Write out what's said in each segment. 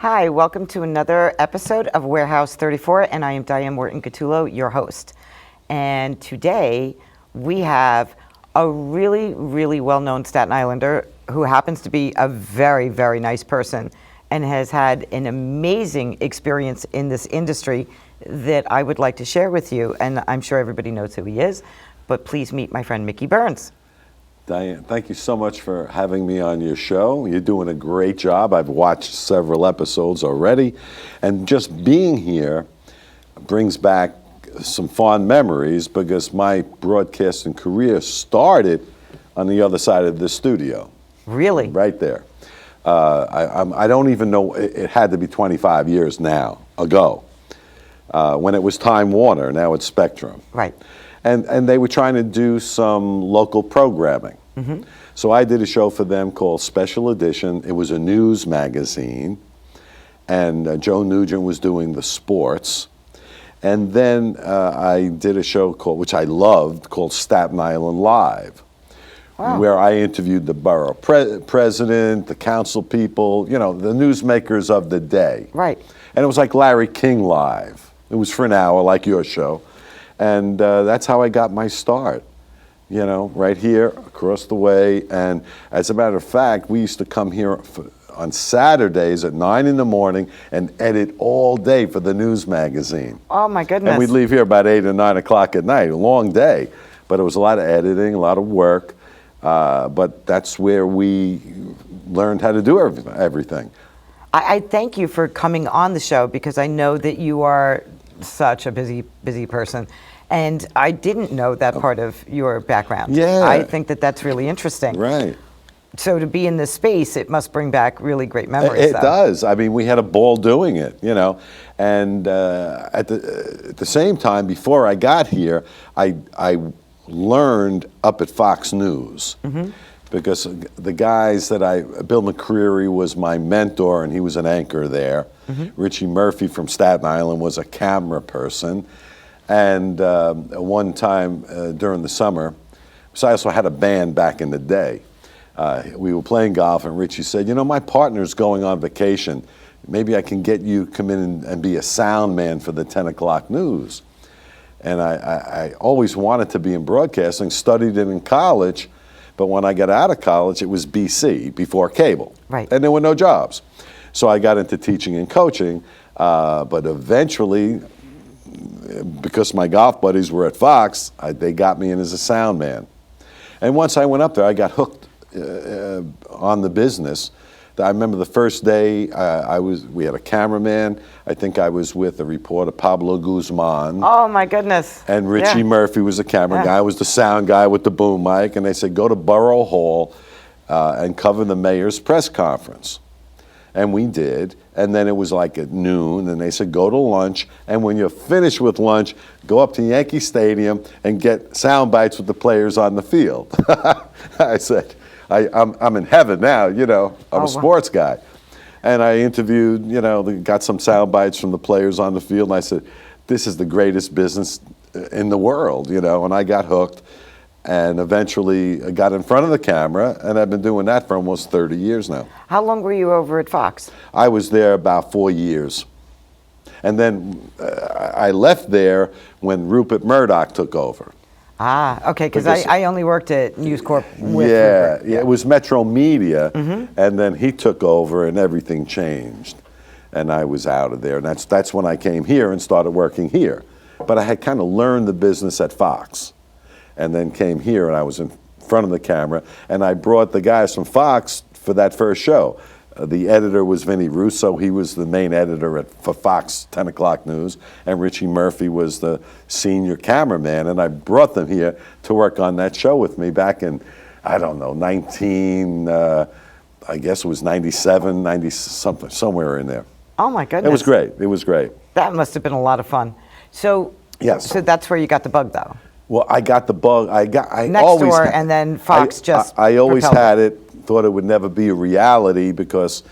Hi, welcome to another episode of Warehouse 34, and I am Diane Morton-Gattullo, your host. And today we have a really, really well-known Staten Islander who happens to be a very, very nice person and has had an amazing experience in this industry that I would like to share with you. And I'm sure everybody knows who he is, but please meet my friend Mickey Burns. Diane, thank you so much for having me on your show. You're doing a great job. I've watched several episodes already, and just being here brings back some fond memories because my broadcasting career started on the other side of the studio. Really? Right there. I don't even know, it had to be 25 years now ago, when it was Time Warner, now it's Spectrum. Right. And they were trying to do some local programming. Mm-hmm. So I did a show for them called Special Edition. It was a news magazine, and Joe Nugent was doing the sports. And then I did a show which I loved, called Staten Island Live, wow, where I interviewed the borough president, the council people, you know, the newsmakers of the day. Right. And it was like Larry King Live. It was for an hour, like your show. And that's how I got my start, you know, right here across the way. And as a matter of fact, we used to come here on Saturdays at 9 in the morning and edit all day for the news magazine. Oh, my goodness. And we'd leave here about 8 or 9 o'clock at night, a long day. But it was a lot of editing, a lot of work. But that's where we learned how to do everything. I thank you for coming on the show because I know that you are such a busy person. And I didn't know that part of your background. Yeah. I think that that's really interesting. Right. So to be in this space, it must bring back really great memories. It does. I mean, we had a ball doing it, you know. And at the same time, before I got here, I learned up at Fox News. Mm-hmm. Because the guys Bill McCreary was my mentor, and he was an anchor there. Mm-hmm. Richie Murphy from Staten Island was a camera person. And one time during the summer, so I also had a band back in the day. We were playing golf, and Richie said, you know, my partner's going on vacation. Maybe I can get you come in and be a sound man for the 10 o'clock news. And I always wanted to be in broadcasting, studied it in college, but when I got out of college, it was BC, before cable. Right. And there were no jobs. So I got into teaching and coaching, but eventually, because my golf buddies were at Fox, they got me in as a sound man. And once I went up there, I got hooked on the business. I remember the first day we had a cameraman. I think I was with a reporter, Pablo Guzman. Oh my goodness. And Richie Murphy was the camera guy. I was the sound guy with the boom mic. And they said, go to Borough Hall and cover the mayor's press conference. And we did. And then it was like at noon, and they said, go to lunch. And when you're finished with lunch, go up to Yankee Stadium and get sound bites with the players on the field. I said, I'm in heaven now, you know, I'm a sports guy. And I interviewed, you know, got some sound bites from the players on the field, and I said, this is the greatest business in the world, you know, and I got hooked and eventually got in front of the camera, and I've been doing that for almost 30 years now. How long were you over at Fox? I was there about 4 years. And then I left there when Rupert Murdoch took over. Ah, okay, because I only worked at News Corp with Rupert. Yeah, it was Metro Media, mm-hmm, and then he took over and everything changed. And I was out of there, and that's when I came here and started working here. But I had kind of learned the business at Fox, and then came here and I was in front of the camera, and I brought the guys from Fox for that first show. The editor was Vinny Russo. He was the main editor for Fox 10 o'clock news, and Richie Murphy was the senior cameraman, and I brought them here to work on that show with me back in, I don't know, I guess it was 97, 90 something, somewhere in there. Oh my goodness. It was great. It was great. That must have been a lot of fun. So, yes. So that's where you got the bug, though. Well, I got the bug. I Next always door, had, and then Fox I always had it. Thought it would never be a reality because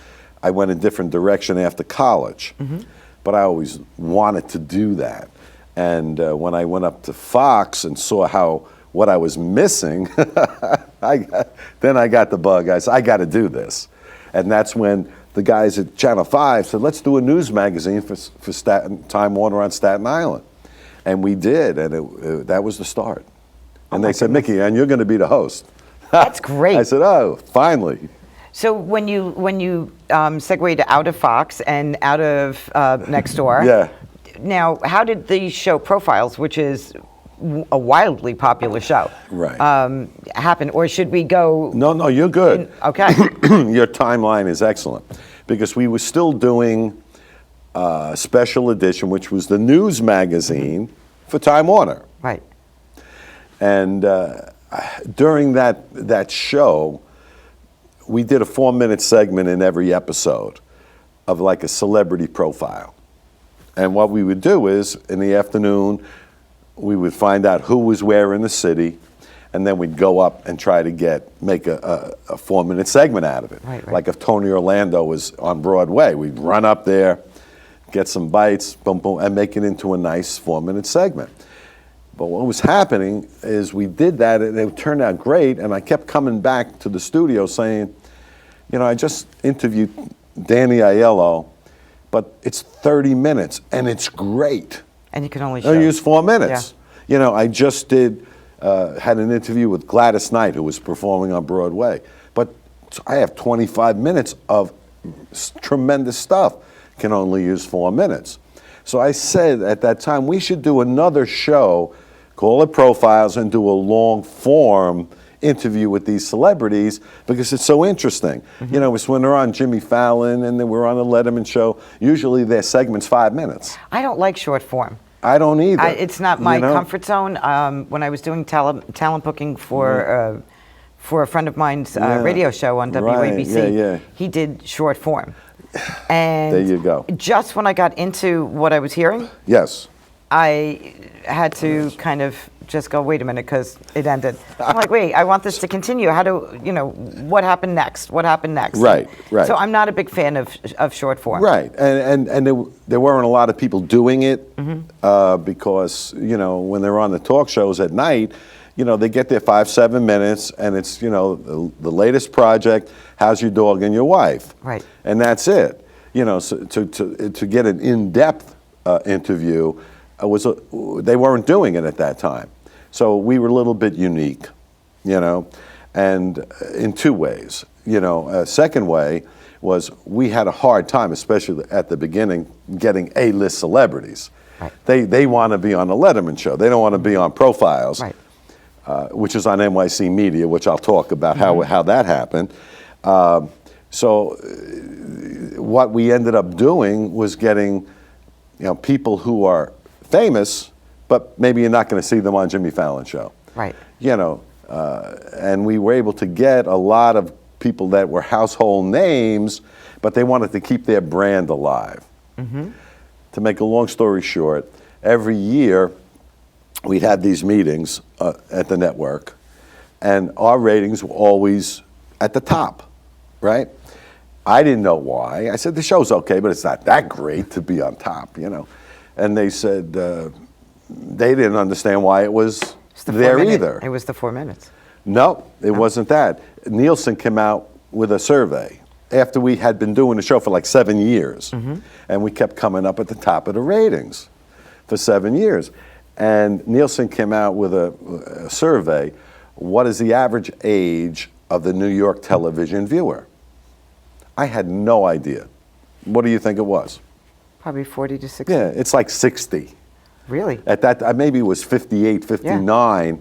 I went a different direction after college. Mm-hmm. But I always wanted to do that. And when I went up to Fox and saw what I was missing, then I got the bug. I said, I got to do this. And that's when the guys at Channel 5 said, let's do a news magazine for Time Warner on Staten Island. And we did, and that was the start. And they said, Mickey, and you're going to be the host. That's great. I said, oh, finally. So when you segued out of Fox and out of Next Door, Yeah. Now, how did the show Profiles, which is a wildly popular show, Right. happen? Or should we go? No, you're good. Okay. Your timeline is excellent, because we were still doing Special Edition, which was the news magazine for Time Warner. Right. And during that show, we did a 4-minute segment in every episode of like a celebrity profile. And what we would do is, in the afternoon, we would find out who was where in the city, and then we'd go up and try to make a 4-minute segment out of it. Right. Like if Tony Orlando was on Broadway, we'd run up there, get some bites, boom, boom, and make it into a nice 4-minute segment. But what was happening is we did that, and it turned out great, and I kept coming back to the studio saying, I just interviewed Danny Aiello, but it's 30 minutes, and it's great. And you can only I use 4 minutes. Yeah. I just had an interview with Gladys Knight, who was performing on Broadway. But I have 25 minutes of tremendous stuff, can only use 4 minutes. So I said at that time, we should do another show, call it Profiles, and do a long form interview with these celebrities, because it's so interesting. It's when they're on Jimmy Fallon and then we're on the Letterman show, usually their segment's 5 minutes. I don't like short form. I don't either. It's not my comfort zone. When I was doing talent booking for a friend of mine's radio show on WABC, he did short form. And there you go. Just when I got into what I was hearing, yes, I had to kind of just go, wait a minute, because it ended. I'm like, wait, I want this to continue. How do, what happened next? What happened next? Right. So I'm not a big fan of short form. Right, and there weren't a lot of people doing it because, when they're on the talk shows at night, they get their 5-7 minutes, and it's, the latest project, how's your dog and your wife? Right. And that's it. So to get an in-depth interview, they weren't doing it at that time. So we were a little bit unique, and in two ways. A second way was we had a hard time, especially at the beginning, getting A-list celebrities. Right. They want to be on the Letterman show. They don't want to be on Profiles, right. Which is on NYC Media, which I'll talk about how that happened. So what we ended up doing was getting, people who are famous, but maybe you're not going to see them on Jimmy Fallon's show. Right. And we were able to get a lot of people that were household names, but they wanted to keep their brand alive. To make a long story short, every year we'd have these meetings at the network, and our ratings were always at the top, right? I didn't know why. I said, the show's okay, but it's not that great to be on top, And they said they didn't understand why it was there either. It was the 4 minutes. No, it wasn't that. Nielsen came out with a survey after we had been doing the show for like 7 years. And we kept coming up at the top of the ratings for 7 years. And Nielsen came out with a survey. What is the average age of the New York television viewer? I had no idea. What do you think it was? Probably 40 to 60. Yeah, it's like 60. Really? At that, maybe it was 58, 59. Yeah.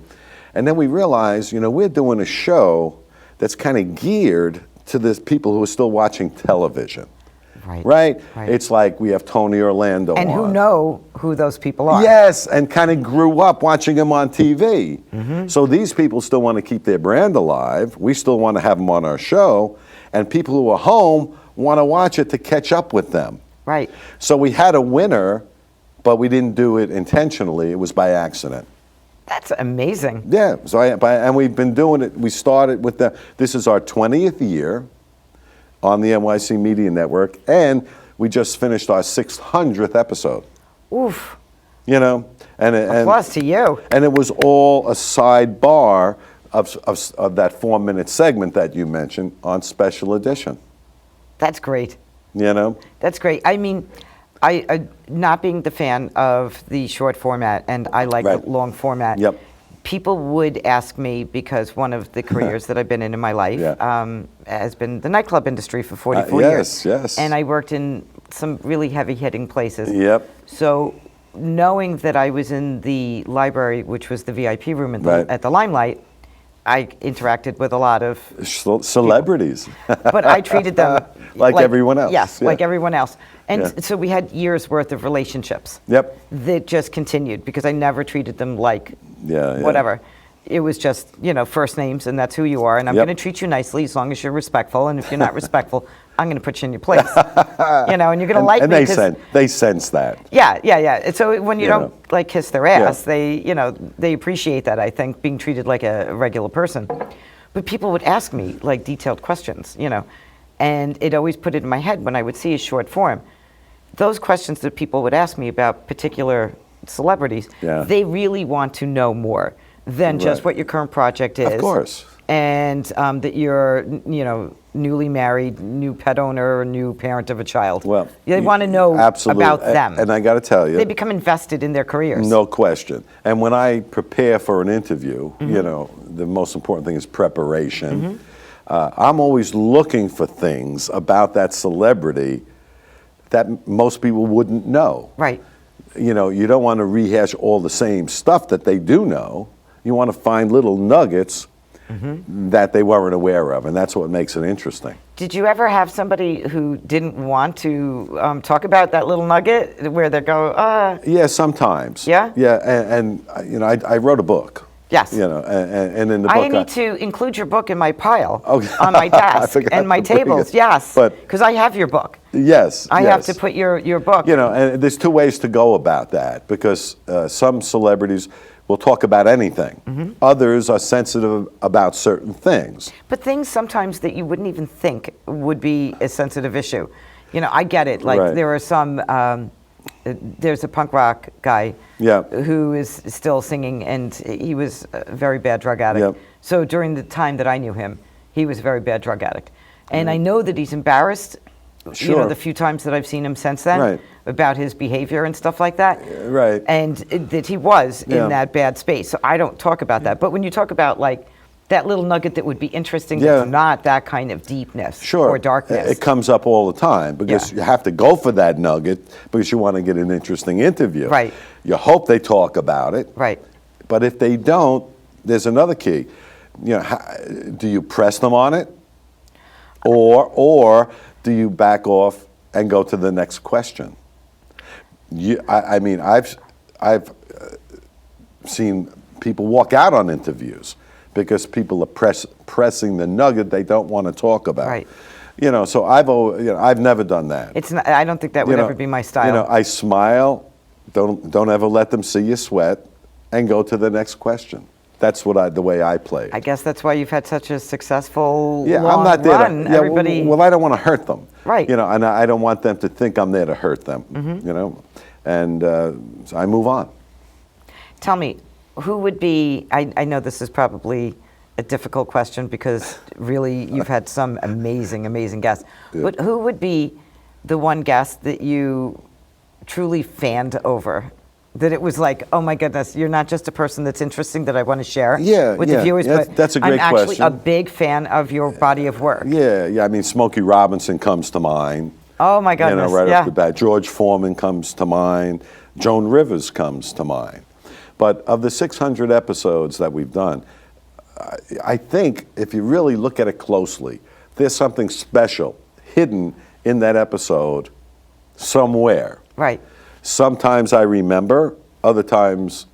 And then we realized, we're doing a show that's kind of geared to the people who are still watching television. Right? It's like we have Tony Orlando and on. who know who those people are. Yes, and kind of grew up watching them on TV. So these people still want to keep their brand alive. We still want to have them on our show. And people who are home want to watch it to catch up with them. Right. So we had a winner, but we didn't do it intentionally. It was by accident. That's amazing. Yeah. So and we've been doing it. We started with this is our 20th year on the NYC Media Network, and we just finished our 600th episode. Oof. And applause to you. And it was all a sidebar of that 4-minute segment that you mentioned on Special Edition. That's great. You know? That's great. I mean, I not being the fan of the short format, and I like Right. the long format. Yep. People would ask me, because one of the careers that I've been in my life Yeah. has been the nightclub industry for 44 years. Yes. And I worked in some really heavy-hitting places. Yep. So knowing that I was in the library, which was the VIP room Right. at the Limelight, I interacted with a lot of Celebrities. but I treated them Like everyone else. Yes, Yeah. like everyone else. And Yeah. so we had years worth of relationships. Yep. That just continued because I never treated them like Yeah. whatever. It was just, first names, and that's who you are. And I'm Yep. going to treat you nicely as long as you're respectful. And if you're not respectful, I'm going to put you in your place. And you're going to like and me. they sense that. Yeah. And so when you You don't know. like kiss their ass, they appreciate that, I think, being treated like a regular person. But people would ask me like detailed questions, and it always put it in my head when I would see a short form. Those questions that people would ask me about particular celebrities, Yeah. they really want to know more than just Right. what your current project is. Of course. And that you're, newly married, new pet owner, or new parent of a child. Well, they want to know absolutely. about them. And I got to tell you, They become invested in their careers. no question. And when I prepare for an interview, Mm-hmm. the most important thing is preparation. I'm always looking for things about that celebrity that that people wouldn't know. Right. You don't want to rehash all the same stuff that they do know. You want to find little nuggets that they weren't aware of, and that's what makes it interesting. Did you ever have somebody who didn't want to talk about that little nugget where they go, Yeah, sometimes. Yeah? Yeah, and I wrote a book. Yes. And in the book, I need to include your book in my pile Okay. on my desk forgot and my to bring tables. it. Yes, But- because I have your book. Yes. I have yes. to put your book. And there's two ways to go about that, because some celebrities will talk about anything. Mm-hmm. Others are sensitive about certain things. But things sometimes that you wouldn't even think would be a sensitive issue. I get it. Like Right. there are some, there's a punk rock guy Yeah. who is still singing, and he was a very bad drug addict. Yep. So during the time that I knew him, he was a very bad drug addict. And I know that he's embarrassed, Sure. the few times that I've seen him since then, Right. about his behavior and stuff like that. Right. And that he was Yeah. in that bad space. So I don't talk about that. But when you talk about like that little nugget that would be interesting, Yeah. that's not that kind of deepness Sure. or darkness. It comes up all the time because Yeah. you have to go for that nugget because you want to get an interesting interview. Right. You hope they talk about it. Right. But if they don't, there's another key. Do you press them on it, or do you back off and go to the next question? I mean, I've seen people walk out on interviews because people are pressing the nugget they don't want to talk about. Right. So I've never done that. It's not, I don't think that would ever be my style. I smile. Don't ever let them see you sweat, and go to the next question. That's the way I play it. I guess that's why you've had such a successful Yeah, long I'm not there run. to. Yeah, Everybody. well, I don't want to hurt them. Right. And I don't want them to think I'm there to hurt them. And so I move on. Tell me, who would be? I know this is probably a difficult question because really you've had some amazing guests. Yeah. But who would be the one guest that you truly fanned over? That it was like, oh my goodness, you're not just a person that's interesting that I want to share with the viewers, but that's a great I'm actually question. a big fan of your body of work. Yeah. I mean, Smokey Robinson comes to mind. Oh my goodness, Right yeah. off the bat. George Foreman comes to mind. Joan Rivers comes to mind. But of the 600 episodes that we've done, I think if you really look at it closely, there's something special hidden in that episode somewhere. Right. Sometimes I remember, other times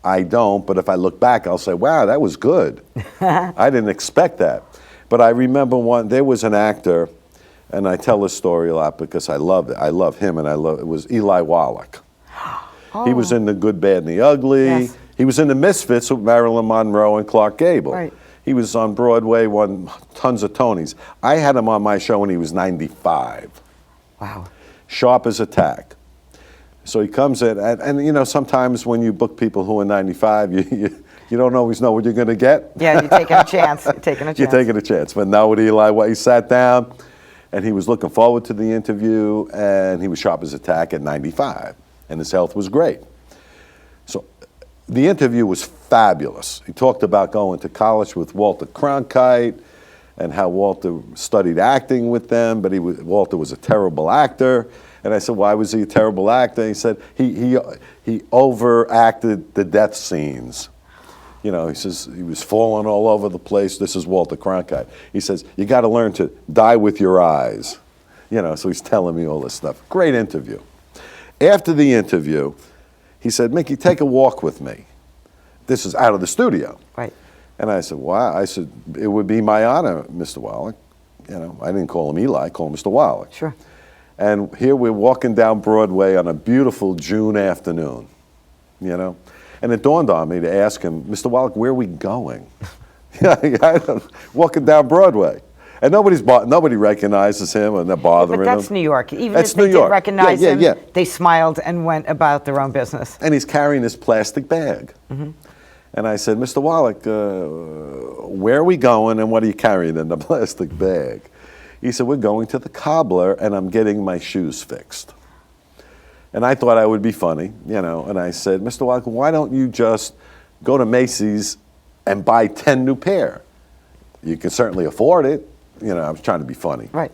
I don't, but if I look back, I'll say, wow, that was good. I didn't expect that. But I remember there was an actor, and I tell this story a lot because I love it. I love him, and it was Eli Wallach. Oh. He was in The Good, Bad, and the Ugly. Yes. He was in The Misfits with Marilyn Monroe and Clark Gable. Right. He was on Broadway, won tons of Tonys. I had him on my show when he was 95. Wow. Sharp as a tack. So he comes in, and sometimes when you book people who are 95, you don't always know what you're going to get. Yeah, you're taking a chance. You're taking a chance. But now with Eli, he sat down, And he was looking forward to the interview, and he was sharp as a tack at 95, and his health was great. So the interview was fabulous. He talked about going to college with Walter Cronkite and how Walter studied acting with them, but Walter was a terrible actor. And I said, why was he a terrible actor? He said he overacted the death scenes. You know, he says he was falling all over the place. This is Walter Cronkite. He says, you got to learn to die with your eyes. You know, so he's telling me all this stuff. Great interview. After the interview, he said, Mickey, take a walk with me. This is out of the studio. Right. And I said, wow. I said, it would be my honor, Mr. Wallach. You know, I didn't call him Eli, I called him Mr. Wallach. Sure. And here we're walking down Broadway on a beautiful June afternoon, you know. And it dawned on me to ask him, Mr. Wallach, where are we going? Walking down Broadway. And nobody recognizes him, and they're bothering him. But that's New York. Even That's if they New York. did recognize him, yeah. they smiled and went about their own business. And he's carrying this plastic bag. Mm-hmm. And I said, Mr. Wallach, where are we going, and what are you carrying in the plastic bag? He said, we're going to the cobbler, and I'm getting my shoes fixed. And I thought I would be funny, you know, and I said, Mr. Wallach, why don't you just go to Macy's and buy 10 new pair? You can certainly afford it. You know, I was trying to be funny. Right.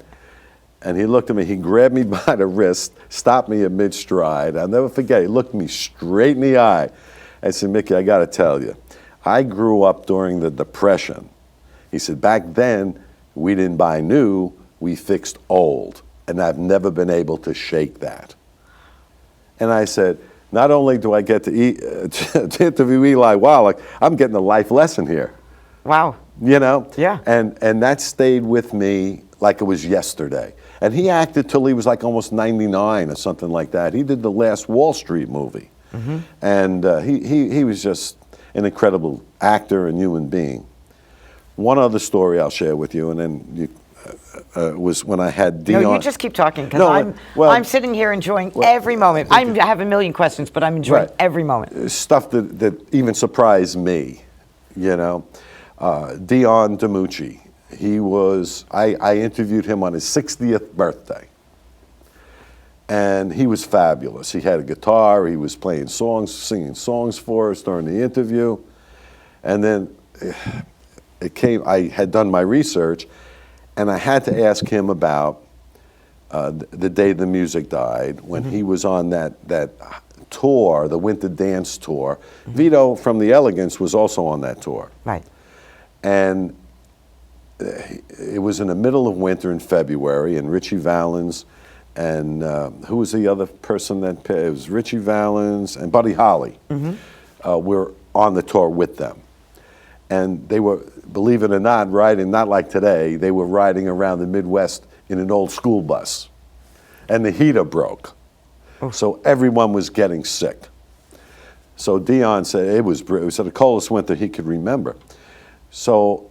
And he looked at me, he grabbed me by the wrist, stopped me in mid-stride. I'll never forget, he looked me straight in the eye. I said, Mickey, I got to tell you, I grew up during the Depression. He said, back then, we didn't buy new, we fixed old. And I've never been able to shake that. And I said, not only do I get to interview Eli Wallach, I'm getting a life lesson here. Wow. You know? Yeah. And that stayed with me like it was yesterday. And he acted till he was like almost 99 or something like that. He did the last Wall Street movie. Mm-hmm. And he was just an incredible actor and human being. One other story I'll share with you, and then was when I had Dion. No, you just keep talking, because I'm sitting here enjoying every moment. I have a million questions, but I'm enjoying every moment. Stuff that even surprised me, you know. Dion DiMucci, I interviewed him on his 60th birthday. And he was fabulous. He had a guitar, he was playing songs, singing songs for us during the interview. And then I had done my research, and I had to ask him about the day the music died, when he was on that tour, the Winter Dance Tour. Vito from the Elegance was also on that tour. Right. And it was in the middle of winter in February, and Richie Valens and who was the other person that it was Richie Valens and Buddy Holly were on the tour with them. And they were, believe it or not, riding, not like today, they were riding around the Midwest in an old school bus. And the heater broke. Oh. So everyone was getting sick. So Dion said it was the coldest winter he could remember. So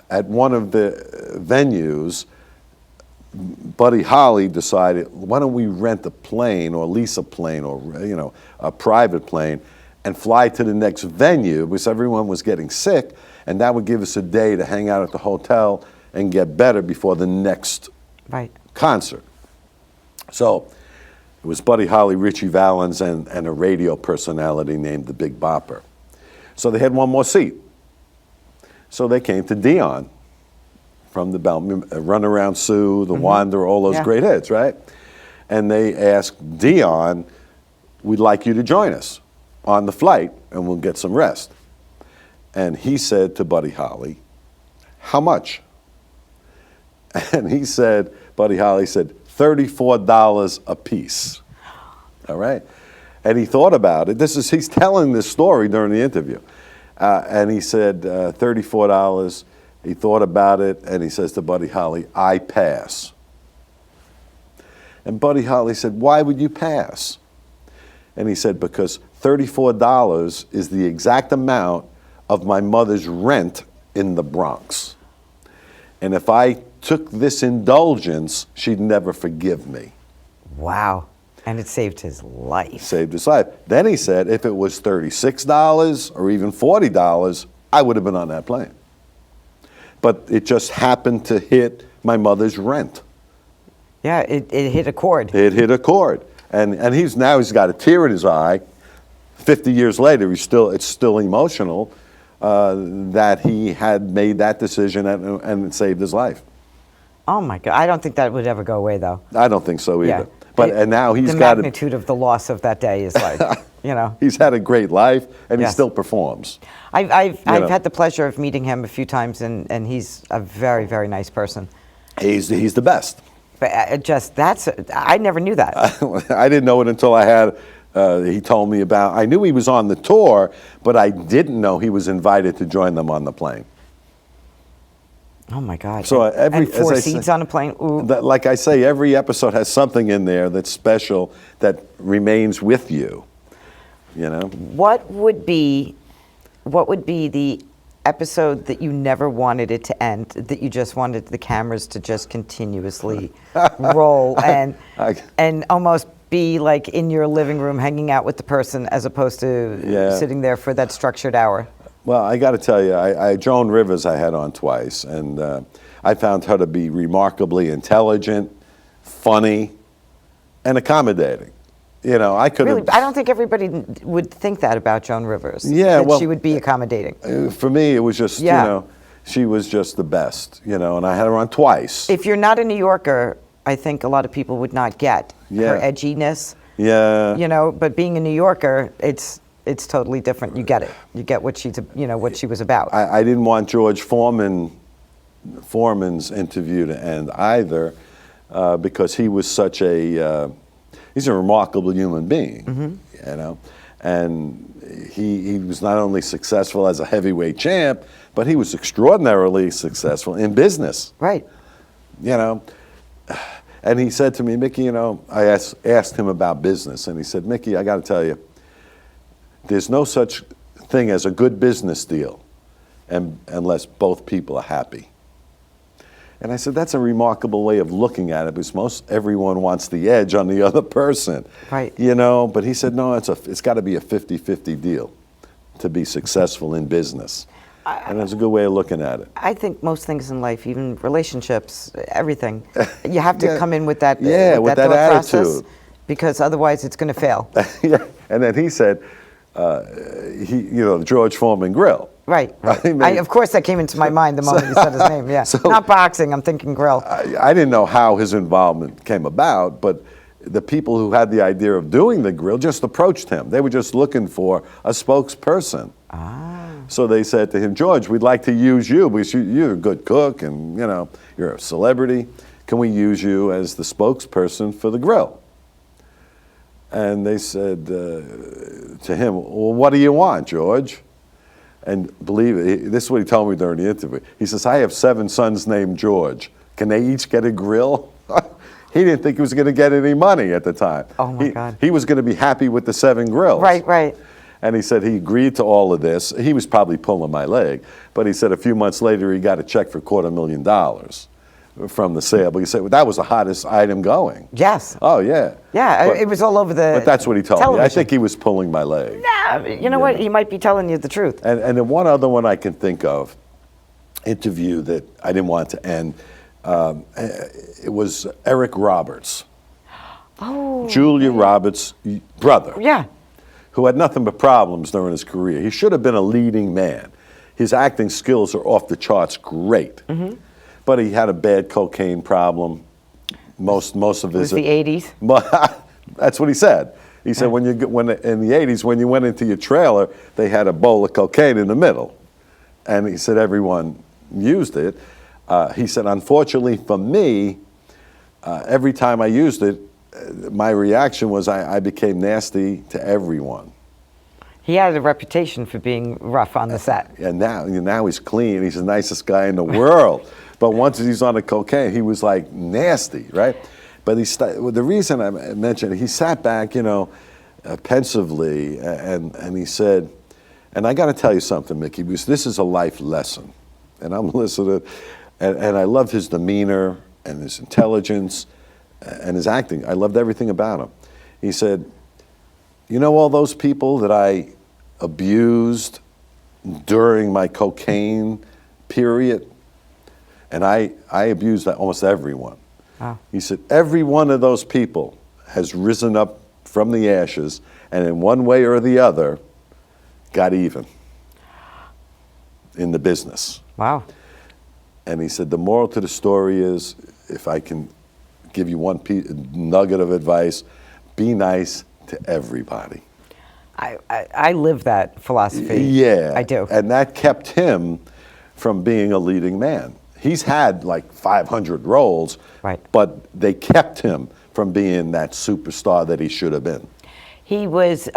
at one of the venues, Buddy Holly decided, why don't we rent a plane or lease a plane or, you know, a private plane and fly to the next venue, because everyone was getting sick, and that would give us a day to hang out at the hotel and get better before the next concert. So it was Buddy Holly, Richie Valens, and a radio personality named the Big Bopper. So they had one more seat. So they came to Dion from the Runaround Sue, The Wanderer, all those great hits, right? And they asked Dion, we'd like you to join us on the flight, and we'll get some rest. And he said to Buddy Holly, how much? And he said, Buddy Holly said, $34 a piece. All right? And he thought about it. He's telling this story during the interview. And he said, $34. He thought about it, and he says to Buddy Holly, I pass. And Buddy Holly said, why would you pass? And he said, because $34 is the exact amount of my mother's rent in the Bronx. And if I took this indulgence, she'd never forgive me. Wow. And it saved his life. Saved his life. Then he said, if it was $36 or even $40, I would have been on that plane. But it just happened to hit my mother's rent. Yeah, it hit a chord. It hit a chord, and he's got a tear in his eye. 50 years later, it's still emotional that he had made that decision and it saved his life. Oh my God! I don't think that would ever go away, though. I don't think so either. Yeah. And now he's the got magnitude of the loss of that day is like, He's had a great life, and he Yes. still performs. I've know. had the pleasure of meeting him a few times, and he's a very, very nice person. He's the best. But I never knew that. I didn't know it until he told me about. I knew he was on the tour, but I didn't know he was invited to join them on the plane. Oh my God! So and four as I seats say, on a plane. Ooh. like I say, every episode has something in there that's special that remains with you. What would be the episode that you never wanted it to end, that you just wanted the cameras to just continuously roll and almost be like in your living room hanging out with the person as opposed to sitting there for that structured hour? Well, I got to tell you, Joan Rivers I had on twice, and I found her to be remarkably intelligent, funny, and accommodating. I could Really, I don't think everybody would think that about Joan Rivers. Yeah, that well, she would be accommodating. For me, it was just, she was just the best, and I had her on twice. If you're not a New Yorker, I think a lot of people would not get her edginess. Yeah. But being a New Yorker, it's totally different. You get it. You get what what she was about. I didn't want George Foreman's interview to end either, because he was such he's a remarkable human being, and he was not only successful as a heavyweight champ, but he was extraordinarily successful in business. Right. And he said to me, Mickey, I asked him about business, and he said, Mickey, I got to tell you, there's no such thing as a good business deal unless both people are happy. And I said, that's a remarkable way of looking at it, because everyone wants the edge on the other person. Right. But he said, no, it's got to be a 50-50 deal to be successful in business. And that's a good way of looking at it. I think most things in life, even relationships, everything, you have to come in with that, with that thought attitude. process, because otherwise it's going to fail. Yeah. And then he said, George Foreman Grill. Right. Of course, that came into my mind the moment you said his name. Yeah. Not boxing. I'm thinking grill. I didn't know how his involvement came about, but the people who had the idea of doing the grill just approached him. They were just looking for a spokesperson. So they said to him, George, we'd like to use you because you're a good cook and you're a celebrity. Can we use you as the spokesperson for the grill? And they said to him, well, what do you want, George? And believe it, this is what he told me during the interview. He says, I have 7 sons named George. Can they each get a grill? He didn't think he was going to get any money at the time. Oh, my God. He was going to be happy with the 7 grills. Right. And he said he agreed to all of this. He was probably pulling my leg. But he said a few months later he got a check for $250,000 from the sale. But he said that was the hottest item going. Yes. Oh, yeah. Yeah, it was all over the But that's what he told television. me. I think he was pulling my leg. Nah, you know what? He might be telling you the truth. And then one other one I can think of, interview that I didn't want to end, it was Eric Roberts. Oh. Julia Roberts' brother. Yeah. Who had nothing but problems during his career. He should have been a leading man. His acting skills are off the charts great. Mm-hmm. But he had a bad cocaine problem. Most of his... It was the 80s? That's what he said. He said when in the 80s, when you went into your trailer, they had a bowl of cocaine in the middle. And he said everyone used it. He said, unfortunately for me, every time I used it, my reaction was I became nasty to everyone. He had a reputation for being rough on the set. And now he's clean. He's the nicest guy in the world. But once he's on the cocaine, he was like nasty, right? But the reason I mentioned it, he sat back, pensively, and he said, and I got to tell you something, Mickey, because this is a life lesson. And I'm listening, and I loved his demeanor and his intelligence and his acting. I loved everything about him. He said, all those people that I abused during my cocaine period, and I abused almost everyone. Wow. He said, every one of those people has risen up from the ashes and in one way or the other got even in the business. Wow. And he said, the moral to the story is, if I can give you one nugget of advice, be nice to everybody. I live that philosophy. Yeah. I do. And that kept him from being a leading man. He's had like 500 roles, Right. but they kept him from being that superstar that he should have been. He was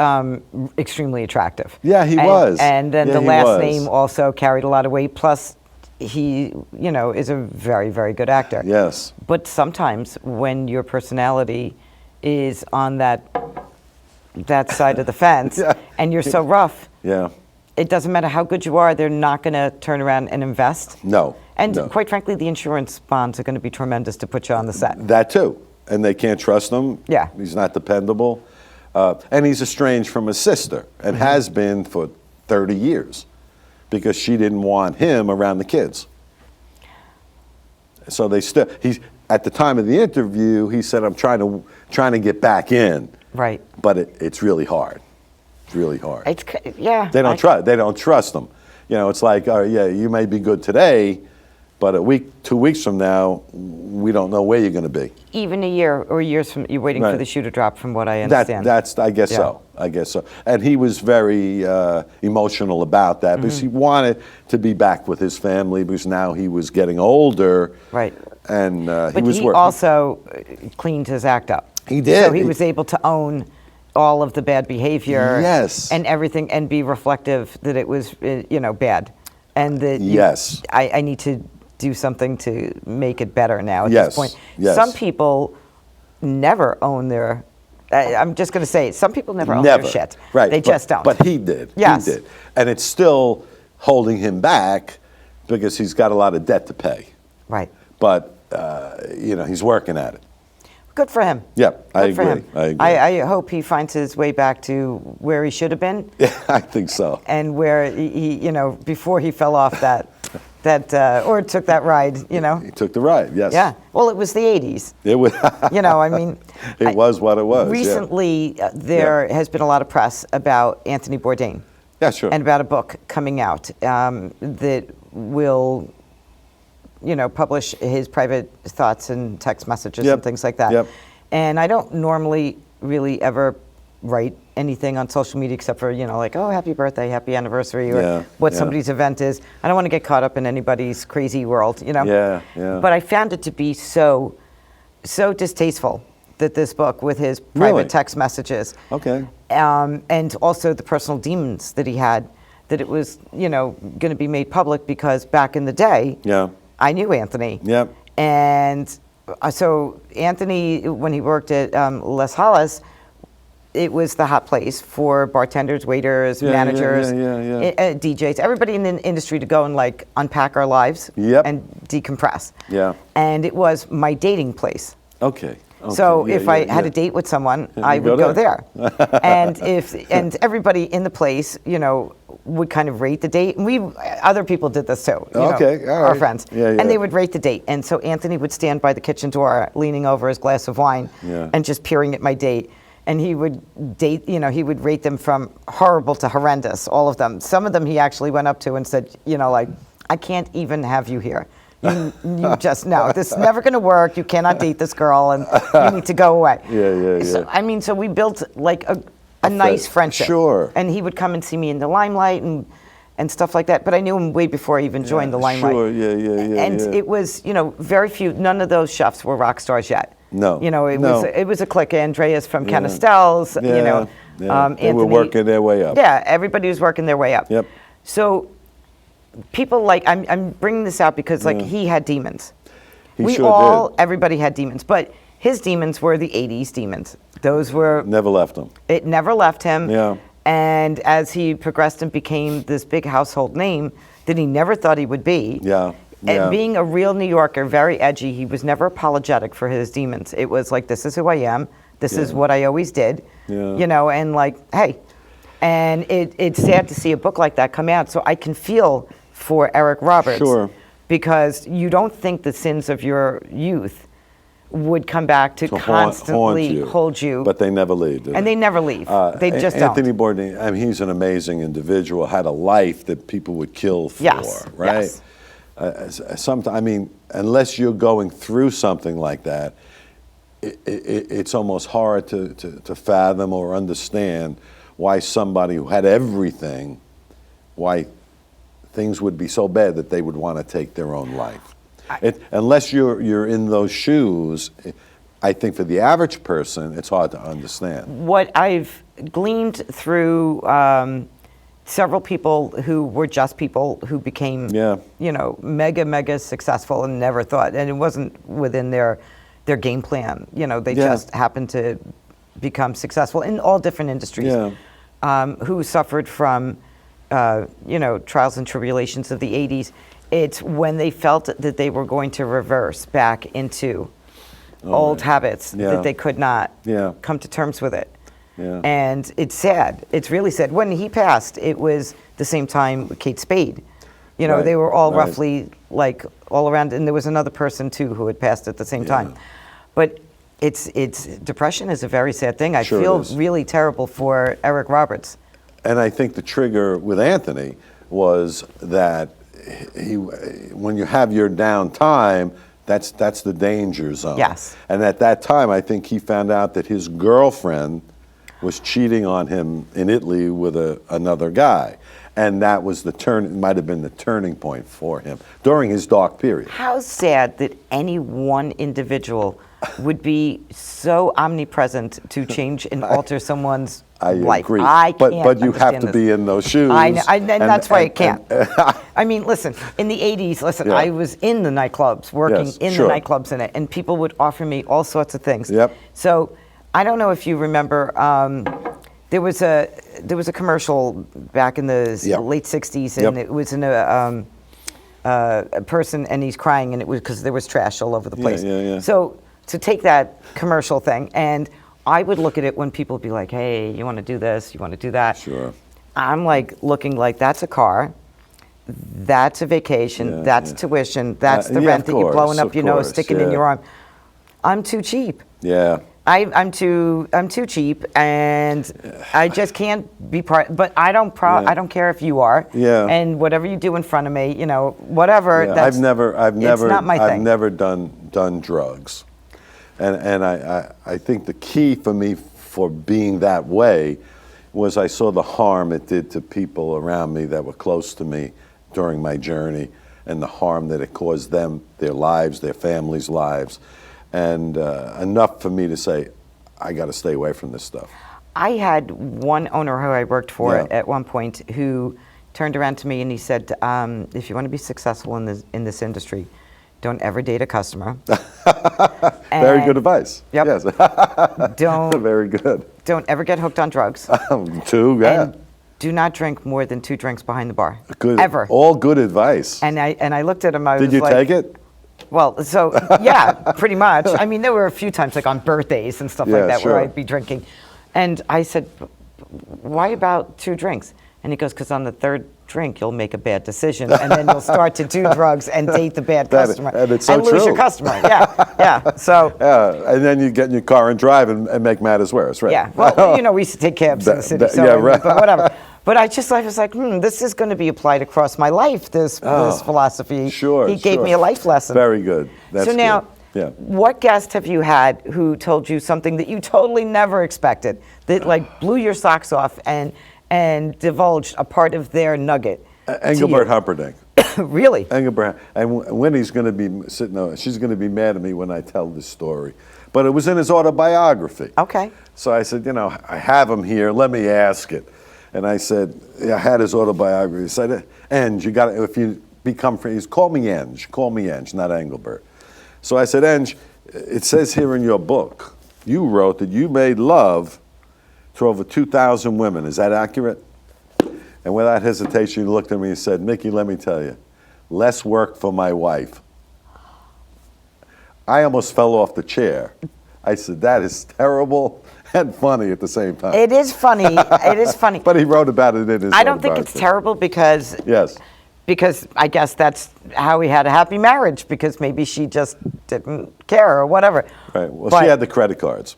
extremely attractive. Yeah, he was. And then Yeah, the he last was. name also carried a lot of weight. Plus, he, is a very, very good actor. Yes. But sometimes when your personality is on that side of the fence Yeah. and you're so rough, Yeah. it doesn't matter how good you are, they're not going to turn around and invest. No. And no. quite frankly, the insurance bonds are going to be tremendous to put you on the set. That too. And they can't trust him. Yeah. He's not dependable. And he's estranged from his sister and has been for 30 years because she didn't want him around the kids. So at the time of the interview, he said, I'm trying to get back in. Right. But it's really hard. It's really hard. Yeah. They don't trust him. It's like, oh yeah, you may be good today, but 2 weeks from now, we don't know where you're going to be. Even a year or years from, you're waiting for Right. the shoe to drop, from what I understand. I guess so. I guess so. And he was very emotional about that because he wanted to be back with his family because now he was getting older. Right. And But he he was also cleaned his act up. He did. So he was able to own all of the bad behavior. Yes. And everything, and be reflective that it was, bad. And that Yes. I need to do something to make it better now at Yes. this point. Yes. Some people never own their, I'm just going to say, some people never own Never. their shit. Right. They just don't. But he did. Yes. He did. And it's still holding him back because he's got a lot of debt to pay. Right. But, he's working at it. Good for him. Yeah, I Good for agree. him. I agree. I hope he finds his way back to where he should have been. Yeah, I think so. And where he before he fell off that or took that ride, He took the ride, yes. Yeah. Well, it was the 80s. It was. It was what it was. Recently, there has been a lot of press about Anthony Bourdain. Yeah, sure. And about a book coming out that will, publish his private thoughts and text messages Yep. and things like that. Yep. And I don't normally really ever write anything on social media except for, like, oh, happy birthday, happy anniversary, or Yeah, what yeah. somebody's event is. I don't want to get caught up in anybody's crazy world, Yeah, yeah. But I found it to be so distasteful that this book with his private Really? text messages, Okay. and also the personal demons that he had, that it was, going to be made public because back in the day, Yeah. I knew Anthony. Yep. And so Anthony, when he worked at Les Halles, it was the hot place for bartenders, waiters, Yeah, managers, yeah. DJs, everybody in the industry to go and like unpack our lives Yep. and decompress. Yeah. And it was my dating place. Okay. So Yeah, if I yeah, had yeah. a date with someone, You I would go go there. and everybody in the place, would kind of rate the date. And other people did this too. Okay, all Our right. friends. Yeah, yeah. And they would rate the date. And so Anthony would stand by the kitchen door, leaning over his glass of wine, Yeah. and just peering at my date. And he would he would rate them from horrible to horrendous, all of them. Some of them he actually went up to and said, like, I can't even have you here. You just, no, this is never going to work. You cannot date this girl, and you need to go away. Yeah. So we built like a nice friendship. Sure. And he would come and see me in the Limelight and stuff like that. But I knew him way before I even joined the Limelight. Sure, yeah. And it was, very few, none of those chefs were rock stars yet. No. It was a clique. Andreas from Canestell's, Yeah. They were Anthony, working their way up. Yeah, everybody was working their way up. Yep. So people I'm bringing this out because he had demons. He sure did. Everybody had demons, but his demons were the 80s demons. Those were, Never left them. it never left him. Yeah. And as he progressed and became this big household name that he never thought he would be. Yeah. And being a real New Yorker, very edgy, he was never apologetic for his demons. It was like, this is who I am. This is what I always did. Yeah. And like, hey. And it's sad to see a book like that come out. So I can feel for Eric Roberts. Sure. Because you don't think the sins of your youth would come back to haunt constantly you. hold you. But they never leave, do And they never leave. They just Anthony don't. Bourdain, I mean, he's an amazing individual, had a life that people would kill for, Yes, right? yes. I mean, unless you're going through something like that, it's almost hard to fathom or understand why somebody who had everything, why things would be so bad that they would want to take their own life. Unless you're in those shoes, I think for the average person, it's hard to understand. What I've gleaned through several people who were just people who became, mega successful and never thought, and it wasn't within their game plan. They just happened to become successful in all different industries. Who suffered from, trials and tribulations of the 80s. It's when they felt that they were going to reverse back into old habits that they could not come to terms with it. And it's sad. It's really sad. When he passed, it was the same time with Kate Spade. They were all roughly like all around, and there was another person too who had passed at the same time. But it's depression is a very sad thing. I feel really terrible for Eric Roberts. And I think the trigger with Anthony was that when you have your downtime, that's the danger zone. Yes. And at that time, I think he found out that his girlfriend was cheating on him in Italy with another guy. And that was might have been the turning point for him during his dark period. How sad that any one individual would be so omnipresent to change and alter someone's life. Agree. I can't But you have to this. be in those shoes. I know, and that's why I can't. I mean, listen, in the 80s, I was in the nightclubs, working in the nightclubs in it, and people would offer me all sorts of things. So I don't know if you remember, there was a commercial back in the late 60s, and it was in a person, and he's crying, and it was because there was trash all over the place. So to take that commercial thing, and I would look at it when people would be like, hey, you want to do this, you want to do that. Sure. I'm like looking like that's a car, that's a vacation, that's tuition, that's the rent that you're blowing up your nose, sticking in your arm. I'm too cheap. I'm too cheap, and I just can't be part. But I don't care if you are. And whatever you do in front of me, whatever. I've never it's not my thing. I've never done drugs, and I think the key for me for being that way was I saw the harm it did to people around me that were close to me during my journey, and the harm that it caused them, their lives, their families' lives. And enough for me to say, I got to stay away from this stuff. I had one owner who I worked for at one point who turned around to me and he said, if you want to be successful in this industry, don't ever date a customer. Very good advice. Yep. Yes. Very good. Don't ever get hooked on drugs. And do not drink more than 2 drinks behind the bar. Good. Ever. All good advice. And I looked at him. I was Did you like, take it? Well, so yeah, pretty much. I mean, there were a few times, like on birthdays and stuff like that, where I'd be drinking. And I said, why about 2 drinks? And he goes, because on the 3rd drink, you'll make a bad decision, and then you'll start to do drugs and date the bad customer, and it's so lose your customer. So. And then you get in your car and drive and make matters worse, right? Yeah. Well, we used to take cabs in the city, but whatever. But I was like, this is going to be applied across my life, this philosophy. He gave me a life lesson. Very good. That's so now, what guest have you had who told you something that you totally never expected, that like blew your socks off and divulged a part of their nugget? Engelbert Humperdinck. Really? Engelbert. And Winnie's going to be sitting there. She's going to be mad at me when I tell this story. But it was in his autobiography. Okay. So I said, I have him here. Let me ask it. And I said, I had his autobiography. He said, Eng, you got to, if you become friends, call me Eng, not Engelbert. So I said, Eng, it says here in your book, you wrote that you made love to over 2,000 women. Is that accurate? And without hesitation, he looked at me and said, Mickey, let me tell you, less work for my wife. I almost fell off the chair. I said, that is terrible and funny at the same time. It is funny. It is funny. But he wrote about it in his I don't think it's terrible because because I guess that's how he had a happy marriage, because maybe she just didn't care or whatever. Right. Well, But- she had the credit cards.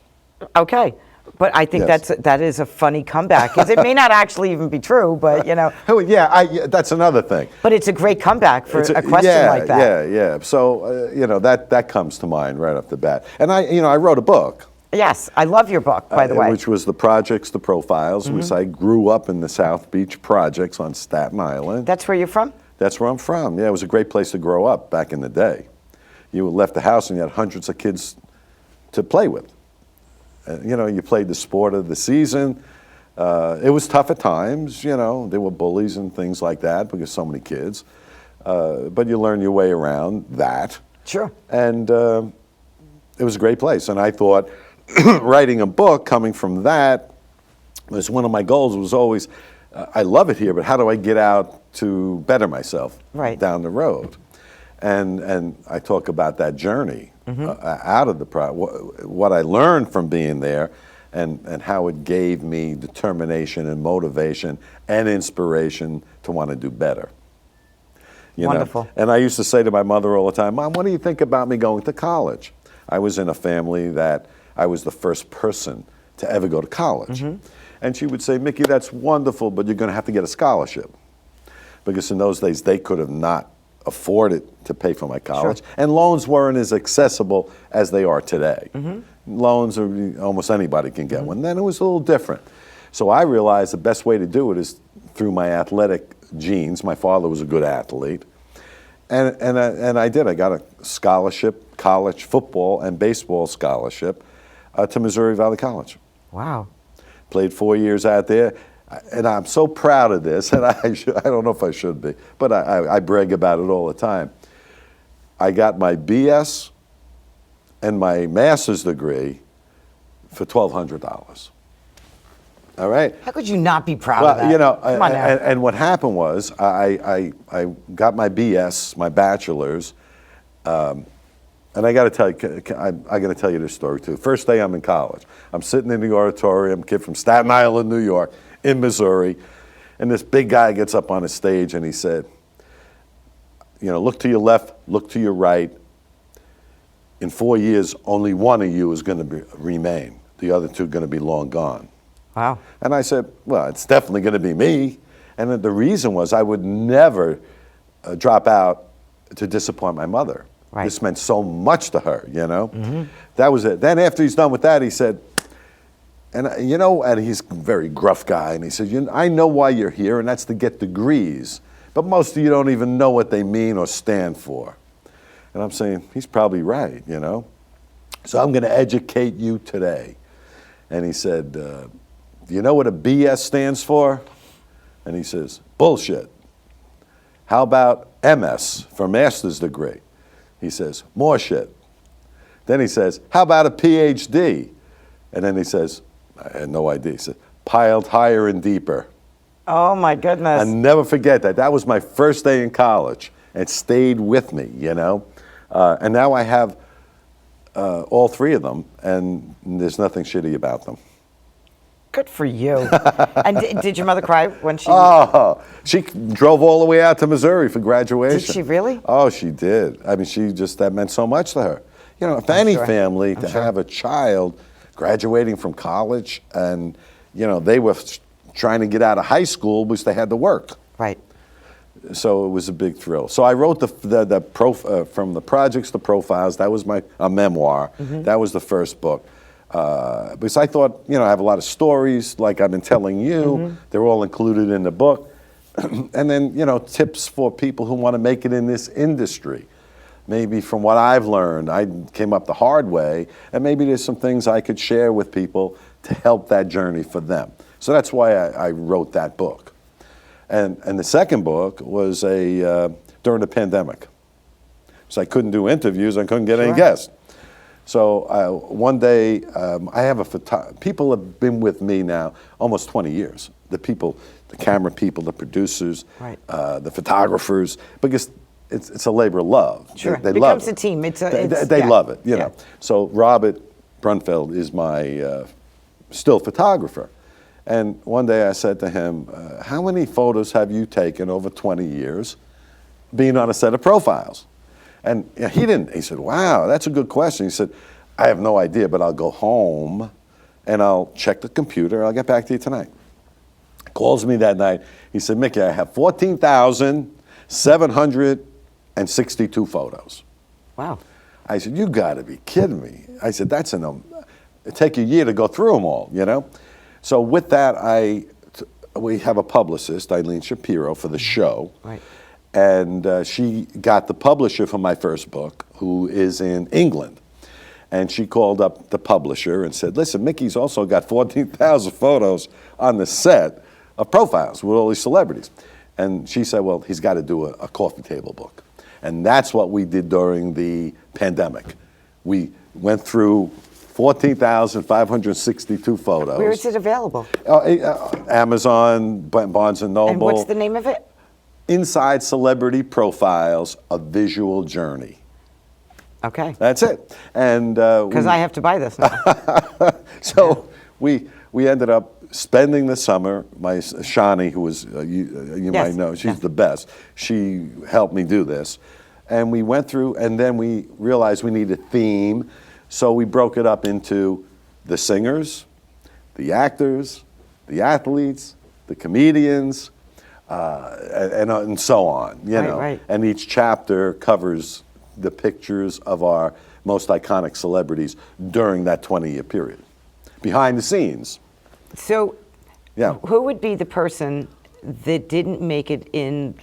Okay. But I think Yes. that is a funny comeback, because it may not actually even be true, but Oh, yeah, that's another thing. but it's a great comeback for It's a question like that. Yeah. So, that comes to mind right off the bat. And I wrote a book. Yes, I love your book, by the way. Which was The Projects, The Profiles, which I grew up in the South Beach projects on Staten Island. That's where you're from? That's where I'm from. Yeah, it was a great place to grow up back in the day. You left the house and you had hundreds of kids to play with. You played the sport of the season. It was tough at times, there were bullies and things like that because so many kids. But you learn your way around that. Sure. And it was a great place. And I thought writing a book coming from that was one of my goals. Was always, I love it here, but how do I get out to better myself down the road? And I talk about that journey out of the what I learned from being there, and how it gave me determination and motivation and inspiration to want to do better. Wonderful. And I used to say to my mother all the time, Mom, what do you think about me going to college? I was in a family that I was the first person to ever go to college. And she would say, Mickey, that's wonderful, but you're going to have to get a scholarship. Because in those days, they could have not afforded to pay for my college. Sure. And loans weren't as accessible as they are today. Loans are almost anybody can get one. Then it was a little different. So I realized the best way to do it is through my athletic genes. My father was a good athlete. And I did. I got a scholarship, college football and baseball scholarship to Missouri Valley College. Wow. Played 4 years out there. And I'm so proud of this, and I don't know if I should be, but I brag about it all the time. I got my BS and my master's degree for $1,200. All right? How could you not be proud of that? Come on now. And what happened was I got my BS, my bachelor's, and I got to tell you, I got to tell you this story too. First day I'm in college, I'm sitting in the auditorium, kid from Staten Island, New York, in Missouri, and this big guy gets up on a stage and he said, look to your left, look to your right. In 4 years, only one of you is going to remain. The other two are going to be long gone. Wow. And I said, well, it's definitely going to be me. And the reason was I would never drop out to disappoint my mother. Right. This meant so much to her, That was it. Then after he's done with that, he said, and he's a very gruff guy, and he said, I know why you're here, and that's to get degrees. But most of you don't even know what they mean or stand for. And I'm saying, he's probably right, So I'm going to educate you today. And he said, do you know what a BS stands for? And he says, bullshit. How about MS for master's degree? He says, more shit. Then he says, how about a PhD? And then he says, I had no idea. He said, piled higher and deeper. Oh my goodness. I'll never forget that. That was my first day in college. It stayed with me, And now I have all three of them, and there's nothing shitty about them. Good for you. And did your mother cry when she... Oh, she drove all the way out to Missouri for graduation. Did she really? Oh, she did. I mean, that meant so much to her. If any family to have a child graduating from college and, they were trying to get out of high school because they had to work. Right. So it was a big thrill. So I wrote from the projects to profiles. That was a memoir. That was the first book. Because I thought, I have a lot of stories like I've been telling you. They're all included in the book. And then, tips for people who want to make it in this industry. Maybe from what I've learned, I came up the hard way, and maybe there's some things I could share with people to help that journey for them. So that's why I wrote that book. And the second book was during the pandemic. So I couldn't do interviews, I couldn't get any guests. So one day, I have people have been with me now almost 20 years. The camera people, the producers, the photographers, because it's a labor of love. Sure, they it love becomes it. a team. They love it, you know. So Robert Brunfeld is my still photographer. And one day I said to him, how many photos have you taken over 20 years? being on a set of Profiles? And he didn't. He said, wow, that's a good question. He said, I have no idea, but I'll go home and I'll check the computer. I'll get back to you tonight. Calls me that night. He said, Mickey, I have 14,762 photos. Wow. I said, you got to be kidding me. I said, it'd take a year to go through them all, you know? So with that, we have a publicist, Eileen Shapiro, for the show. Right. And she got the publisher for my first book, who is in England. And she called up the publisher and said, listen, Mickey's also got 14,000 photos on the set of Profiles with all these celebrities. And she said, well, he's got to do a coffee table book. And that's what we did during the pandemic. We went through 14,562 photos. Where is it available? Amazon, Barnes & Noble. And what's the name of it? Inside Celebrity Profiles, A Visual Journey. Okay. That's it. And because I have to buy this now. So we ended up spending the summer. My Shani, who was you Yes. might know, she's the best. She helped me do this, and we went through. And then we realized we needed a theme, so we broke it up into the singers, the actors, the athletes, the comedians, and so on. You know, Right. and each chapter covers the pictures of our most iconic celebrities during that 20-year period, behind the scenes. So, Yeah. who would be the person that didn't make it in,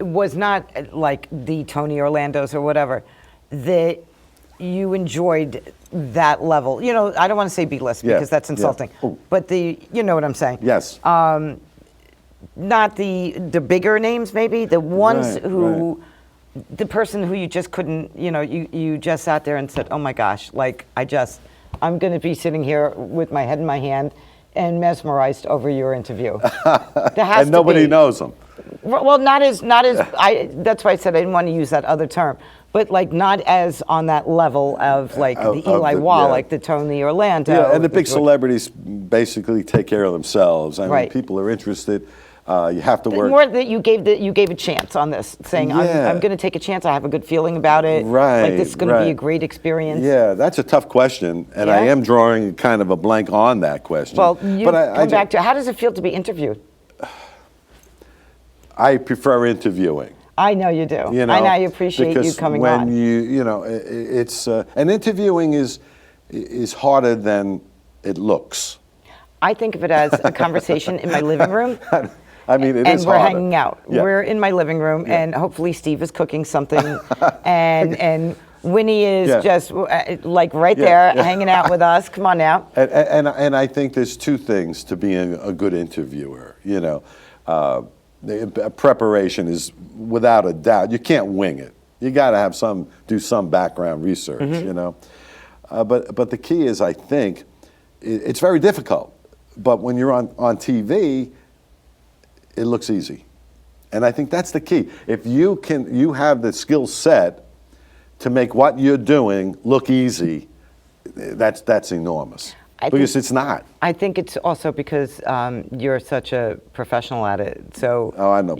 was not like the Tony Orlandos or whatever, that you enjoyed that level? You know, I don't want to say B-list Yeah, because that's yeah. insulting, Oh. but you know what I'm saying? Yes. Not the bigger names, maybe the ones Right, who, the person who you just couldn't, you know, you just sat there and said, oh my gosh, like I'm going to be sitting here with my head in my hand and mesmerized over your interview. There has And nobody to be. knows them. Well, not as that's why I said I didn't want to use that other term, but like not as on that level of like the Eli Wall, yeah. like the Tony Orlando. Yeah, and the big George- celebrities basically take care of themselves. I mean, Right. people are interested. You have to work. More that you gave a chance on this, saying Yeah. I'm going to take a chance. I have a good feeling about it. Right, Like this is going to be right. a great experience. Yeah, that's a tough question, and I Yeah? am drawing kind of a blank on that question. Well, you but come back to how does it feel to be interviewed? I prefer interviewing. I know you do. You know, and I appreciate you because coming when on. you know, it's and interviewing is harder than it looks. I think of it as a conversation in my living room. I mean, it and is we're harder. hanging out. Yeah. We're in my living room, and hopefully Steve is cooking something, and Winnie is Yeah. just like right Yeah, there, yeah. hanging out with us. Come on now. And I think there's two things to being a good interviewer. You know, preparation is without a doubt. You can't wing it. You got to have do some background research. Mm-hmm. You know, but the key is, I think, it's very difficult. But when you're on TV, it looks easy, and I think that's the key. If you have the skill set to make what you're doing look easy, that's enormous. Because it's not. I think it's also because you're such a professional at it. So I know.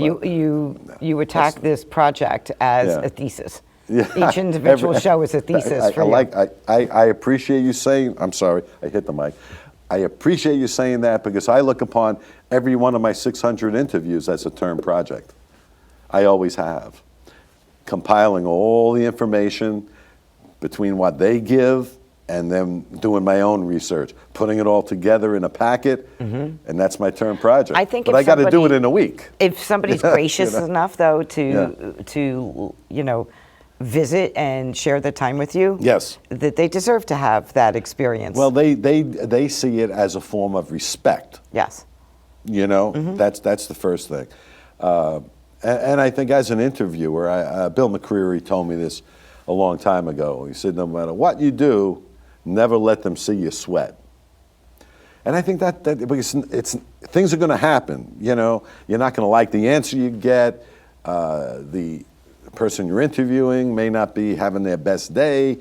you attack this project as Yeah. a thesis. Yeah. Each individual show is a thesis for you. I appreciate you saying. I'm sorry, I hit the mic. I appreciate you saying that because I look upon every one of my 600 interviews as a term project. I always have. Compiling all the information between what they give and then doing my own research, putting it all together in a packet, and that's my term project. I think but if I got to do somebody- it in a week. If somebody's gracious You know? enough, though, Yeah. to you know, visit and share their time with you, Yes. that they deserve to have that experience. Well, they see it as a form of respect. Yes. You know, that's the first thing. And I think as an interviewer, Bill McCreary told me this a long time ago. He said, no matter what you do, never let them see you sweat. And I think that because things are going to happen. You know, you're not going to like the answer you get. The person you're interviewing may not be having their best day,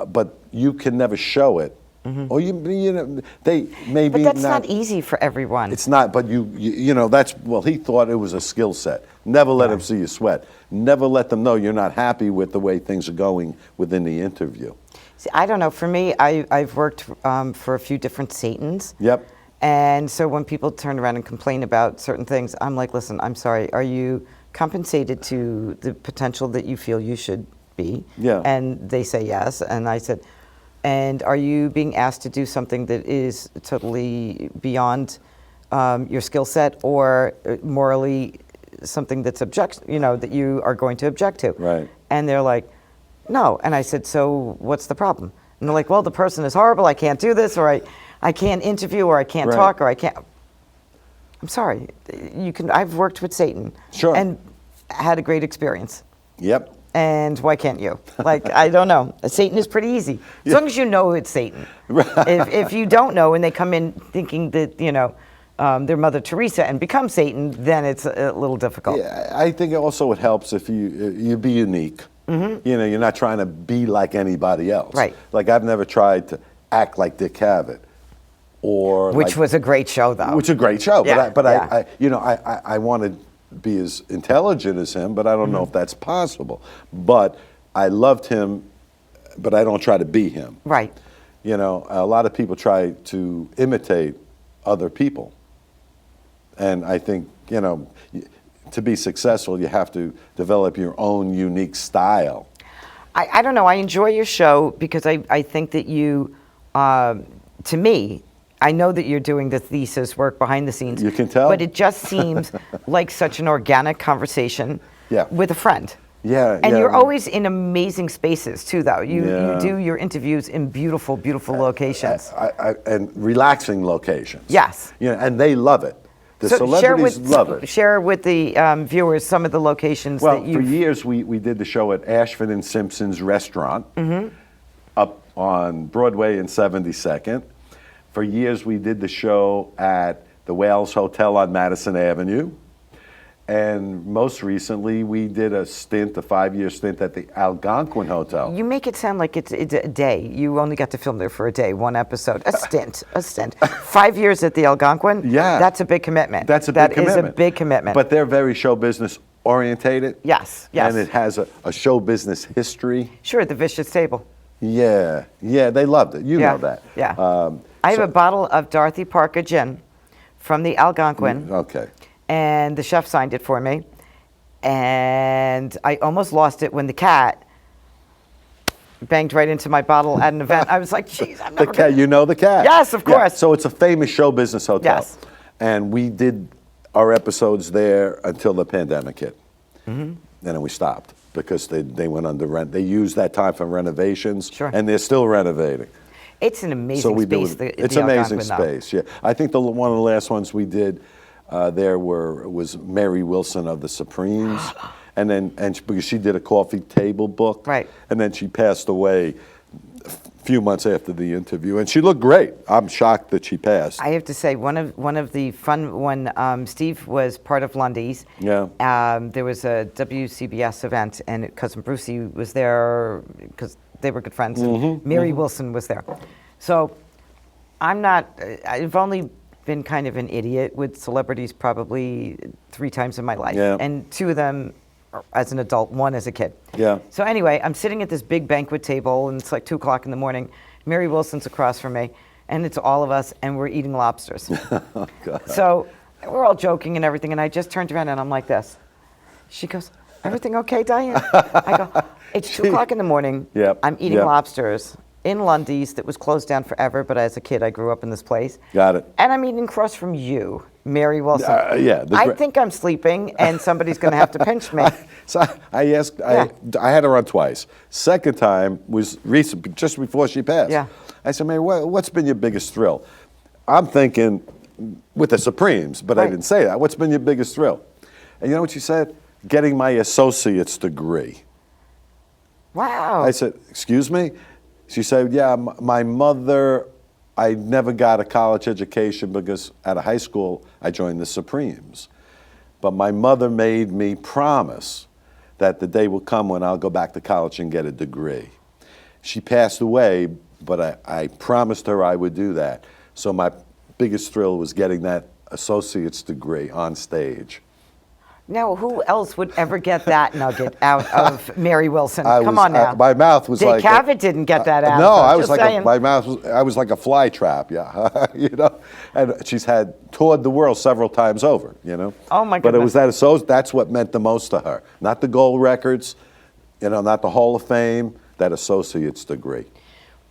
but you can never show it Or they maybe But that's not easy for everyone. It's not, but he thought it was a skill set. Never let them see you sweat. Never let them know you're not happy with the way things are going within the interview. See, I don't know. For me, I've worked for a few different Satans. Yep. And so when people turn around and complain about certain things, I'm like, listen, I'm sorry. Are you compensated to the potential that you feel you should be? Yeah. And they say yes. And I said, and are you being asked to do something that is totally beyond your skill set or morally something that's that you are going to object to? Right. And they're like, no. And I said, so what's the problem? And they're like, well, the person is horrible. I can't do this, or I can't interview, or I can't talk, or I can't. I'm sorry. I've worked with Satan. Sure. And had a great experience. Yep. And why can't you? Like, I don't know. Satan is pretty easy. As long as you know it's Satan. If you don't know and they come in thinking that, they're Mother Teresa and become Satan, then it's a little difficult. Yeah, I think also it helps if you be unique. Mm-hmm. You're not trying to be like anybody else. Right. Like, I've never tried to act like Dick Cavett. Which was a great show, though. Which is a great show. Yeah, but I want to be as intelligent as him, but I don't know if that's possible. But I loved him, but I don't try to be him. Right. A lot of people try to imitate other people. And I think, to be successful, you have to develop your own unique style. I don't know. I enjoy your show because I think that you, to me, I know that you're doing the thesis work behind the scenes. You can tell. But it just seems like such an organic conversation with a friend. Yeah. And you're always in amazing spaces, too, though. You do your interviews in beautiful, beautiful locations. And relaxing locations. Yes. And they love it. The celebrities love it. Share with the viewers some of the locations that you... Well, for years, we did the show at Ashford and Simpson's restaurant up on Broadway and 72nd. For years, we did the show at the Wales Hotel on Madison Avenue. And most recently, we did a 5-year stint at the Algonquin Hotel. You make it sound like it's a day. You only got to film there for a day, one episode. A stint. 5 years at the Algonquin? Yeah. That's a big commitment. That is a big commitment. But they're very show business orientated. Yes. And it has a show business history. Sure, the Vicious Table. Yeah, they loved it. You know that. Yeah. I have a bottle of Dorothy Parker gin from the Algonquin. Okay. And the chef signed it for me. And I almost lost it when the cat banged right into my bottle at an event. I was like, geez, I'm never The cat, you know the cat? Yes, of course. So it's a famous show business hotel. Yes. And we did our episodes there until the pandemic hit. Mm-hmm. And then we stopped because they went under rent. They used that time for renovations. Sure. And they're still renovating. It's an amazing space. It's an amazing space, yeah. I think one of the last ones we did was Mary Wilson of the Supremes, because she did a coffee table book, right? And then she passed away a few months after the interview, and she looked great. I'm shocked that she passed. I have to say, one of the fun when Steve was part of Lundy's. Yeah. There was a WCBS event, and Cousin Brucey was there because they were good friends. And Mary Wilson was there. So I've only been kind of an idiot with celebrities probably 3 times in my life. Yeah. And 2 of them as an adult, 1 as a kid. Yeah. So anyway, I'm sitting at this big banquet table, and it's like 2 o'clock in the morning. Mary Wilson's across from me, and it's all of us, and we're eating lobsters. Oh, God. So we're all joking and everything, and I just turned around, and I'm like this. She goes, everything okay, Diane? I go, it's 2 o'clock in the morning. Yep. I'm eating lobsters in Lundy's that was closed down forever, but as a kid, I grew up in this place. Got it. And I'm eating across from you, Mary Wilson. Yeah. I think I'm sleeping, and somebody's going to have to pinch me. So I asked, I had her on twice. Second time was recent, just before she passed. Yeah. I said, Mary, what's been your biggest thrill? I'm thinking with the Supremes, but I didn't say that. What's been your biggest thrill? And you know what she said? Getting my associate's degree. Wow. I said, excuse me? She said, yeah, my mother, I never got a college education because at a high school, I joined the Supremes. But my mother made me promise that the day will come when I'll go back to college and get a degree. She passed away but I promised her I would do that. So my biggest thrill was getting that associate's degree on stage. Now, who else would ever get that nugget out of Mary Wilson? Come was, on now. my mouth was Dick like Cavett didn't get that out. No, of her. I was Just like saying. my mouth was. I was like a fly trap. Yeah, you know. And she's had toured the world several times over. You know. Oh my But it goodness. was that's what meant the most to her. Not the gold records, you know, not the Hall of Fame. That associate's degree.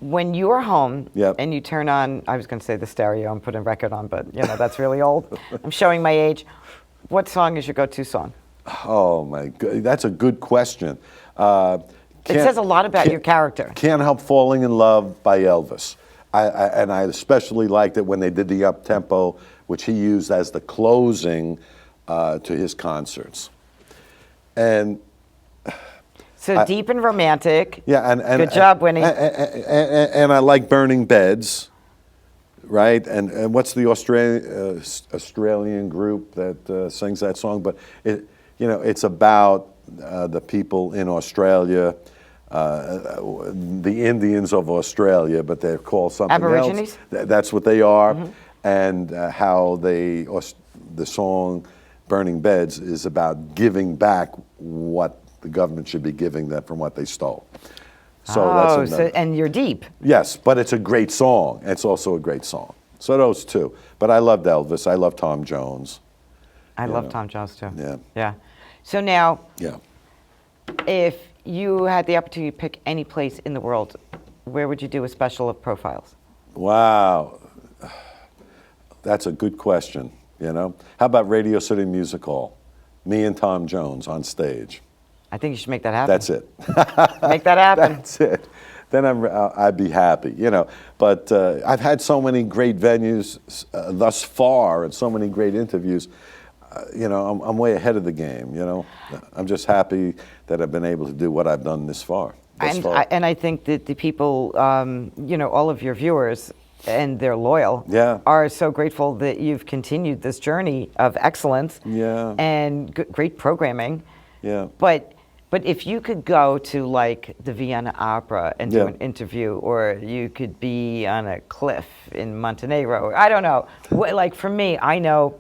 When you're home Yep. and you turn on, I was going to say the stereo and put a record on, but you know that's really old. I'm showing my age. What song is your go-to song? Oh my God, that's a good question. It says a lot about your character. Can't Help Falling in Love by Elvis. And I especially liked it when they did the up-tempo, which he used as the closing to his concerts. And So deep and romantic. yeah, and Good job, Winnie. And I like Burning Beds, right? And what's the Australian group that sings that song? But you know, it's about the people in Australia, the Indians of Australia, but they're called something Aborigines? else. That's what they are, and how the song "Burning Beds" is about giving back what the government should be giving them from what they stole. So that's another. And you're deep. Yes, but it's a great song. It's also a great song. So those two. But I loved Elvis. I love Tom Jones. I love Tom Jones too. Yeah. Yeah. So now, Yeah. if you had the opportunity to pick any place in the world, where would you do a special of Profiles? Wow. That's a good question, you know. How about Radio City Music Hall? Me and Tom Jones on stage. I think you should make that happen. That's it. Make that happen. That's it. Then I'd be happy, you know. But I've had so many great venues thus far and so many great interviews. You know, I'm way ahead of the game, you know. I'm just happy that I've been able to do what I've done this far. And I think that the people, you know, all of your viewers, and they're loyal, Yeah. are so grateful that you've continued this journey of excellence Yeah. and great programming. Yeah. But if you could go to like the Vienna Opera and do Yeah. an interview, or you could be on a cliff in Montenegro, or I don't know. Like for me, I know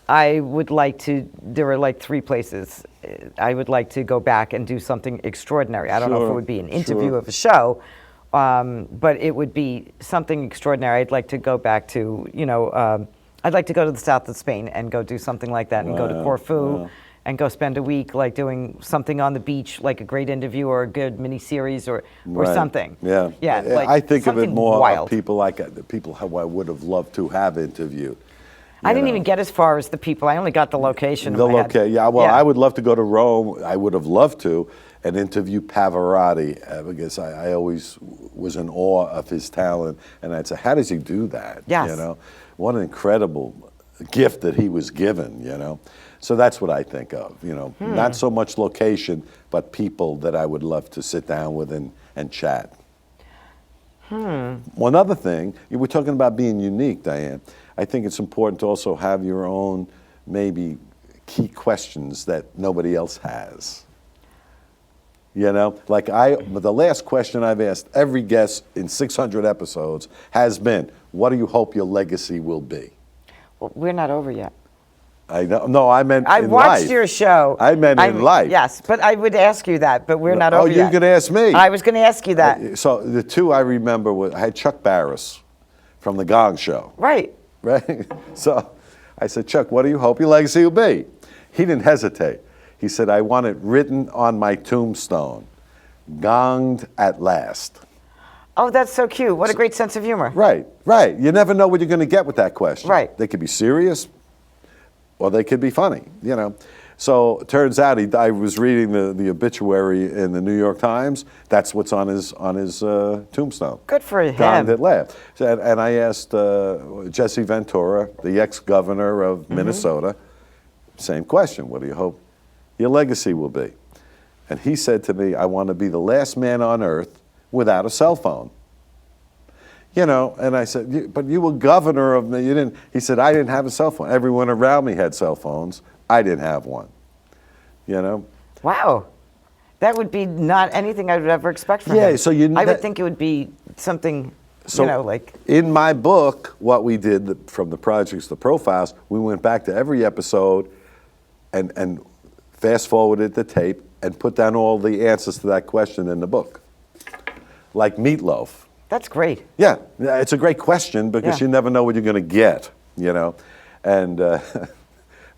I would like to, there are like 3 places I would like to go back and do something extraordinary. I don't know if it Sure, would be an interview sure. of a show, but it would be something extraordinary. I'd like to go back to, you know, I'd like to go to the south of Spain and go do something like that, and go to Wow, Corfu wow. and go spend a week like doing something on the beach, like a great interview or a good mini-series or Right. something. Yeah. Yeah, like I think of it something more wild. of people like the people who I would have loved to have interviewed. I you didn't know. even get as far as the people. I only got the location in my head. Okay, yeah. Well, I would love to go to Rome. I would have loved to and interview Pavarotti because I always was in awe of his talent, and I'd say, how does he do that? Yes. You know, what an incredible gift that he was given. You know, so that's what I think of. You know, not so much location, but people that I would love to sit down with and chat. One other thing, you were talking about being unique, Diane. I think it's important to also have your own maybe key questions that nobody else has. You know, like the last question I've asked every guest in 600 episodes has been, what do you hope your legacy will be? Well, we're not over yet. I know. No, I meant I in watched life. your show. I meant in life. Yes, but I would ask you that, but we're not Oh, over you yet. could ask me. I was going to ask you that. So the 2 I remember was, I had Chuck Barris from The Gong Show. Right. Right? So I said, Chuck, what do you hope your legacy will be? He didn't hesitate. He said, I want it written on my tombstone, gonged at last. Oh, that's so cute. What a great sense of humor. Right, right. You never know what you're going to get with that question. Right. They could be serious or they could be funny, you know. So it turns out I was reading the obituary in the New York Times. That's what's on his tombstone. Good for him. Gonged at last. And I asked Jesse Ventura, the ex-governor of Minnesota, same question. What do you hope your legacy will be? And he said to me, I want to be the last man on earth without a cell phone. You know, and I said, but you were governor of me. You didn't. He said, I didn't have a cell phone. Everyone around me had cell phones. I didn't have one. You know? Wow. That would be not anything I would ever expect from Yeah, him. so you- I would that- think it would be something, So like. in my book, what we did from the projects, the profiles, we went back to every episode and fast forwarded the tape and put down all the answers to that question in the book. Like meatloaf. That's great. Yeah, it's a great question because Yeah. you never know what you're going to get, And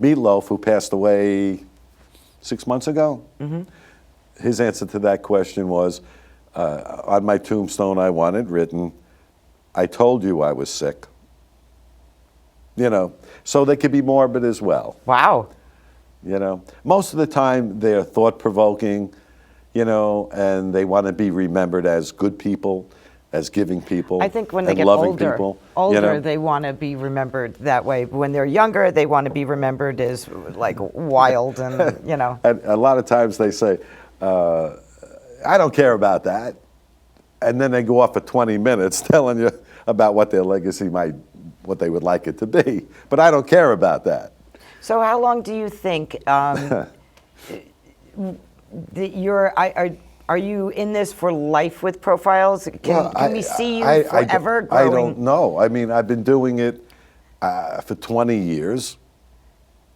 Meatloaf, who passed away 6 months ago, his answer to that question was, on my tombstone I wanted written, I told you I was sick. So they could be morbid as well. Wow. Most of the time they're thought-provoking, and they want to be remembered as good people, as giving people, I think when they and get loving older, people. they want to be remembered that way. When they're younger, they want to be remembered as like wild and And a lot of times they say, I don't care about that. And then they go off for 20 minutes telling you about what their legacy what they would like it to be. But I don't care about that. So how long do you think that are you in this for life with profiles? Can we see you forever growing? I don't know. I mean, I've been doing it for 20 years.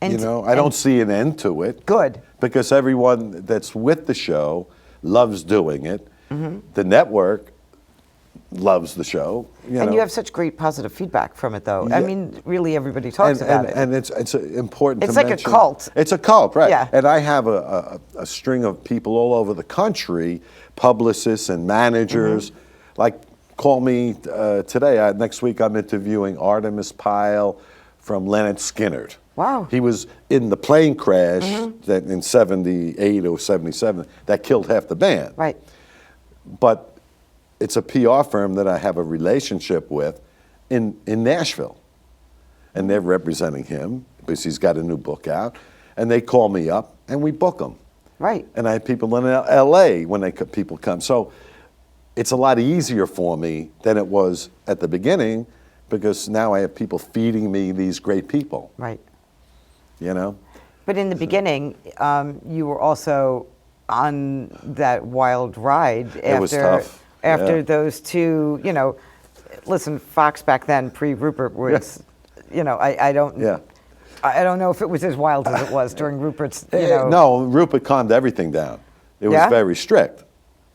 I don't see an end to it. Good. Because everyone that's with the show loves doing it. The network loves the show. And you have such great positive feedback from it, though. Yeah. I mean, really, everybody talks about it. And it's important It's to like mention. a cult. It's a cult, right. Yeah. And I have a string of people all over the country, publicists and managers, like call me today. Next week I'm interviewing Artemis Pyle from Leonard Skinner. Wow. He was in the plane crash that in 78 or 77 that killed half the band. Right. But it's a PR firm that I have a relationship with in Nashville. And they're representing him because he's got a new book out. And they call me up and we book him. Right. And I have people in LA when people come. So it's a lot easier for me than it was at the beginning because now I have people feeding me these great people. Right. But in the beginning, you were also on that wild ride It was tough. After Yeah. those two, listen, Fox back then, pre-Rupert, was, I don't know if it was as wild as it was during Rupert's, No, Rupert calmed everything down. It was Yeah? very strict.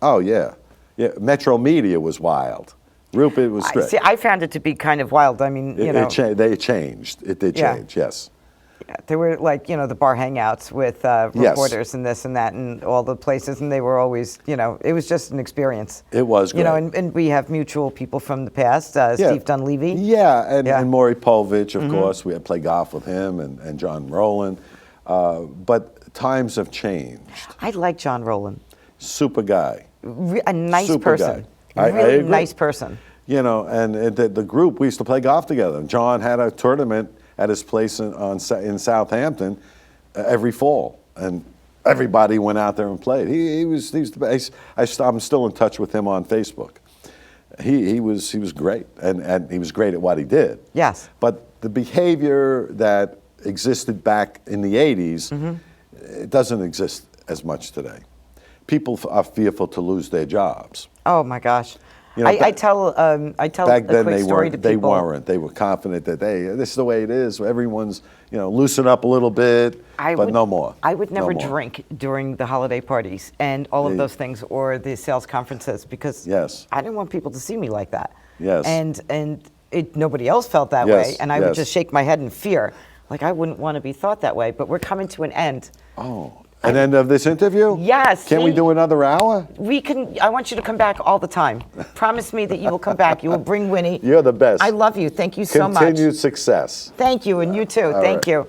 Oh, yeah. Yeah, Metro Media was wild. Rupert was strict. See, I found it to be kind of wild. I mean, They changed. It did Yeah. change, yes. Yeah, there were like, the bar hangouts with reporters and this and that and all the places, and they were always, it was just an experience. It was great. And we have mutual people from the past, Steve Dunleavy. Yeah, Yeah. and Maury Povich, of course. We had played golf with him and John Rowland. But times have changed. I like John Rowland. Super guy. A nice Super person. guy. I Really agree. nice person. And the group, we used to play golf together. John had a tournament at his place in Southampton every fall, and everybody went out there and played. He was the best. I'm still in touch with him on Facebook. He was great, and he was great at what he did. Yes. But the behavior that existed back in the 80s, it doesn't exist as much today. People are fearful to lose their jobs. Oh my gosh. Back I tell then a quick story to people. they weren't. They were confident that, hey, this is the way it is. Everyone's, loosen up a little bit, but no more. I would never No more. drink during the holiday parties and all of those things or the sales conferences because Yes. I didn't want people to see me like that. Yes. And nobody else felt that Yes, way, and I would yes. just shake my head in fear. Like I wouldn't want to be thought that way, but we're coming to an end. Oh, an end of this interview? Yes. Can we do another hour? I want you to come back all the time. Promise me that you will come back. You will bring Winnie. You're the best. I love you. Thank you so much. Continued success. Thank you, and you too. Thank right. you.